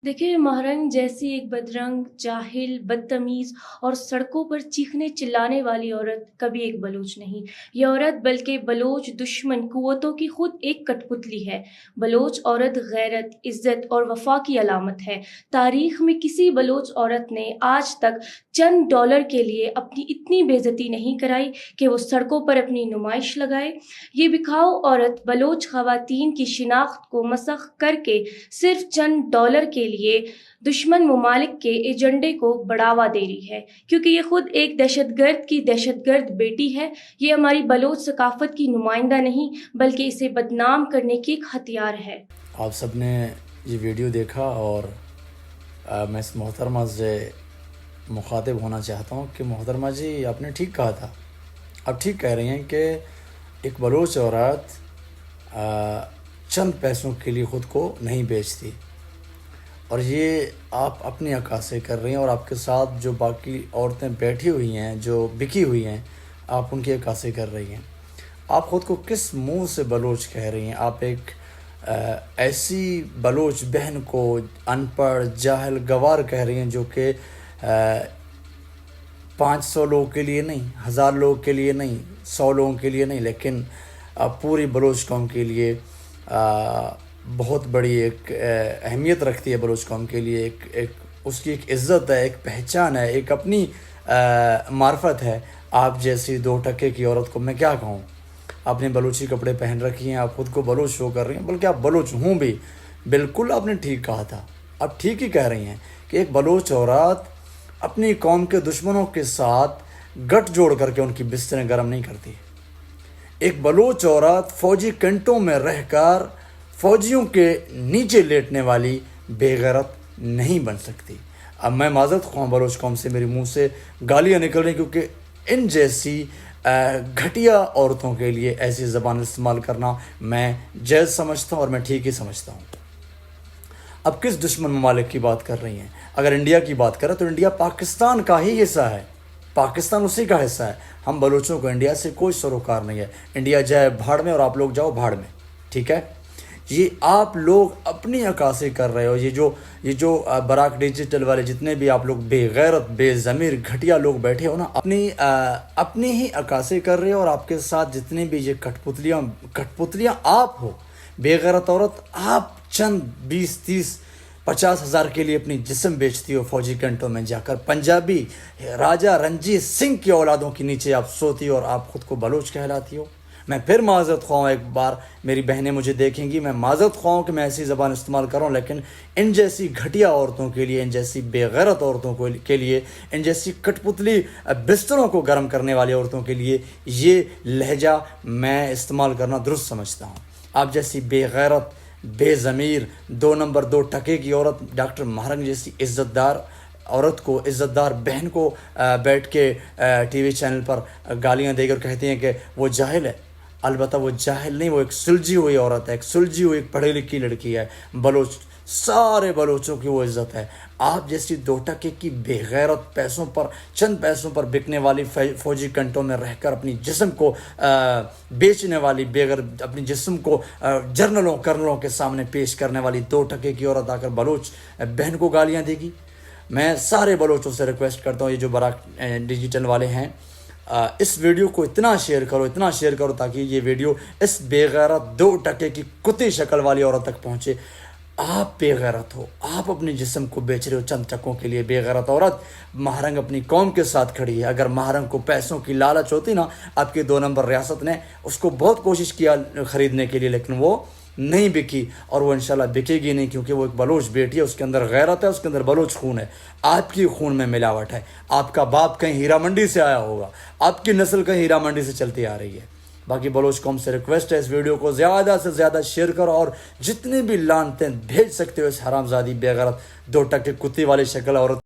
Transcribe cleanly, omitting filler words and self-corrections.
देखिए, महरंग जैसी एक बदरंग, जाहिल, बदतमीज़ और सड़कों पर चीखने चिल्लाने वाली औरत कभी एक बलूच नहीं। ये औरत बल्कि बलोच दुश्मन कुव्वतों की खुद एक कठपुतली है। बलोच औरत गैरत, इज़्ज़त और वफ़ा की अलामत है। तारीख़ में किसी बलोच औरत ने आज तक चंद डॉलर के लिए अपनी इतनी बेइज़्ज़ती नहीं कराई कि वो सड़कों पर अपनी नुमाइश लगाए। ये बिखाऊ औरत बलोच ख़वातीन की शिनाख्त को मसख़ करके सिर्फ चंद डॉलर के लिए दुश्मन ममालिक के एजेंडे को बढ़ावा दे रही है, क्योंकि ये खुद एक दहशतगर्द की दहशतगर्द बेटी है। ये हमारी बलोच सकाफत की नुमाइंदा नहीं, बल्कि इसे बदनाम करने की एक हथियार है। आप सब ने ये वीडियो देखा और मैं इस मोहतरमा से मुखातिब होना चाहता हूँ कि मोहतरमा जी, आपने ठीक कहा था। आप ठीक कह रही हैं कि एक बलोच औरत चंद पैसों के लिए ख़ुद को नहीं बेचती, और ये आप अपनी अक्कासी कर रही हैं, और आपके साथ जो बाकी औरतें बैठी हुई हैं, जो बिकी हुई हैं, आप उनकी अक्कासी कर रही हैं। आप ख़ुद को किस मुंह से बलोच कह रही हैं? आप एक ऐसी बलोच बहन को अनपढ़, जाहिल, गवार कह रही हैं, जो कि 500 लोगों के लिए नहीं, 1000 लोगों के लिए नहीं, 100 लोगों के लिए नहीं, लेकिन पूरी बलोच कौम के लिए बहुत बड़ी एक अहमियत रखती है। बलोच कौम के लिए एक उसकी एक इज़्ज़त है, एक पहचान है, एक अपनी मार्फत है। आप जैसी 2 टके की औरत को मैं क्या कहूँ? आपने बलोची कपड़े पहन रखी हैं, आप ख़ुद को बलोच शो कर रही हैं, बल्कि आप बलोच हूँ भी। बिल्कुल आपने ठीक कहा था, आप ठीक ही कह रही हैं कि एक बलोच औरत अपनी कौम के दुश्मनों के साथ गठ जोड़ करके उनकी बिस्तरें गर्म नहीं करती। एक बलोच औरत फ़ौजी कैंटों में रहकर फ़ौजियों के नीचे लेटने वाली बेगैरत नहीं बन सकती। अब मैं माज़रत ख़्वाह बलोच कौम से, मेरे मुंह से गालियाँ निकल रही, क्योंकि इन जैसी घटिया औरतों के लिए ऐसी ज़बान इस्तेमाल करना मैं जायज़ समझता हूँ और मैं ठीक ही समझता हूँ। अब किस दुश्मन ममालिक की बात कर रही हैं? अगर इंडिया की बात करें तो इंडिया पाकिस्तान का ही हिस्सा है, पाकिस्तान उसी का हिस्सा है। हम बलोचों को इंडिया से कोई सरोकार नहीं है। इंडिया जाए भाड़ में और आप लोग जाओ भाड़ में, ठीक है? ये आप लोग अपनी अक्कासी कर रहे हो। ये जो बराक डिजिटल वाले जितने भी आप लोग बेगैरत, बेज़मीर, घटिया लोग बैठे हो ना, अपनी ही अक्कासी कर रहे हो, और आपके साथ जितनी भी ये कठपुतलियाँ आप हो, बेगैरत औरत, आप चंद 20, 30, 50 हज़ार के लिए अपनी जिस्म बेचती हो। फ़ौजी कैंटों में जाकर पंजाबी राजा रणजीत सिंह की औलादों के नीचे आप सोती हो, और आप ख़ुद को बलोच कहलाती हो। मैं फिर माज़रत ख़्वाह हूँ, एक बार मेरी बहनें मुझे देखेंगी, मैं माज़रत ख़्वाह हूँ कि मैं ऐसी ज़बान इस्तेमाल कर रहा हूँ, लेकिन इन जैसी घटिया औरतों के लिए, इन जैसी बेगैरत औरतों के लिए, इन जैसी कठपुतली बिस्तरों को गर्म करने वाली औरतों के लिए ये लहजा मैं इस्तेमाल करना दुरुस्त समझता हूँ। आप जैसी बेगैरत, बेज़मीर, 2 नंबर 2 टके की औरत, डॉक्टर महरंग जैसी इज़्ज़तदार औरत को, इज़्ज़तदार बहन को बैठ के टीवी चैनल पर गालियाँ देकर कहती हैं कि वो जाहिल है। अलबत्ता वो जाहिल नहीं, वो एक सुलझी हुई औरत है, एक सुलझी हुई, एक पढ़ी लिखी लड़की है। बलोच, सारे बलोचों की वो इज़्ज़त है। आप जैसी 2 टके की बेगैरत, पैसों पर, चंद पैसों पर बिकने वाली, फ़ौजी कैंटों में रहकर अपनी जिस्म को बेचने वाली, अपनी जिस्म को जर्नलों कर्नलों के सामने पेश करने वाली 2 टके की औरत आकर बलोच बहन को गालियाँ देगी। मैं सारे बलोचों से रिक्वेस्ट करता हूँ, ये जो बराक डिजिटल वाले हैं, इस वीडियो को इतना शेयर करो ताकि ये वीडियो इस बेगैरत 2 टके की कुत्ती शक्ल वाली औरत तक पहुँचे। आप बेगैरत हो, आप अपने जिस्म को बेच रहे हो चंद टकों के लिए। बेगैरत औरत, महरंग अपनी कौम के साथ खड़ी है। अगर महरंग को पैसों की लालच होती ना, आपकी 2 नंबर रियासत ने उसको बहुत कोशिश किया ख़रीदने के लिए, लेकिन वो नहीं बिकी, और वो इंशाल्लाह बिकेगी नहीं, क्योंकि वो एक बलोच बेटी है, उसके अंदर गैरत है, उसके अंदर बलोच खून है। आपकी खून में मिलावट है। आपका बाप कहीं हीरा मंडी से आया होगा, आपकी नस्ल कहीं हीरा मंडी से चलती आ रही है। बाकी बलोच कौम से रिक्वेस्ट है, इस वीडियो को ज़्यादा से ज़्यादा शेयर करो, और जितनी भी लानतें भेज सकते हो इस हरामजादी बेगैरत 2 टके कुत्ती वाली शक्ल औरत